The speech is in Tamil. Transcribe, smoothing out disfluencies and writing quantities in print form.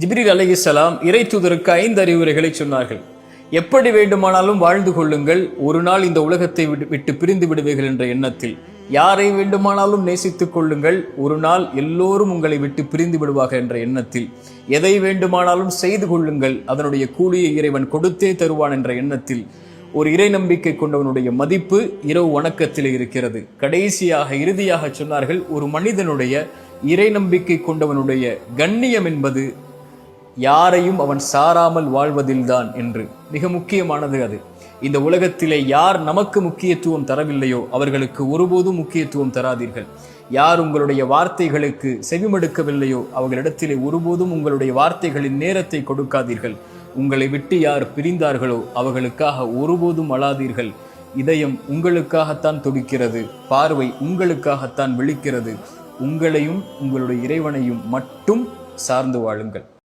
ஜிப்ரீல் அலைஹிஸ்ஸலாம் இறை தூதருக்கு 5 அறிவுரைகளை சொன்னார்கள். எப்படி வேண்டுமானாலும் வாழ்ந்து கொள்ளுங்கள், ஒரு நாள் இந்த உலகத்தை விட்டு பிரிந்து விடுவீர்கள் என்ற எண்ணத்தில். யாரை வேண்டுமானாலும் நேசித்துக் கொள்ளுங்கள், ஒரு நாள் எல்லோரும் உங்களை விட்டு பிரிந்து விடுவார்கள் என்ற எண்ணத்தில். எதை வேண்டுமானாலும் செய்து கொள்ளுங்கள், அதனுடைய கூலியை இறைவன் கொடுத்தே தருவான் என்ற எண்ணத்தில். ஒரு இறை நம்பிக்கை கொண்டவனுடைய மதிப்பு இரவு வணக்கத்தில் இருக்கிறது. கடைசியாக இறுதியாக சொன்னார்கள், ஒரு மனிதனுடைய இறை நம்பிக்கை கொண்டவனுடைய கண்ணியம் என்பது யாரையும் அவன் சாராமல் வாழ்வதில்தான் என்று. மிக முக்கியமானது அது. இந்த உலகத்திலே யார் நமக்கு முக்கியத்துவம் தரவில்லையோ அவர்களுக்கு ஒருபோதும் முக்கியத்துவம் தராதீர்கள். யார் உங்களுடைய வார்த்தைகளுக்கு செவிமடுக்கவில்லையோ அவர்களிடத்திலே ஒருபோதும் உங்களுடைய வார்த்தைகளின் நேரத்தை கொடுக்காதீர்கள். உங்களை விட்டு யார் பிரிந்தார்களோ அவர்களுக்காக ஒருபோதும் அழாதீர்கள். இதயம் உங்களுக்காகத்தான் துடிக்கிறது, பார்வை உங்களுக்காகத்தான் விழிக்கிறது. உங்களையும் உங்களுடைய இறைவனையும் மட்டும் சார்ந்து வாழுங்கள்.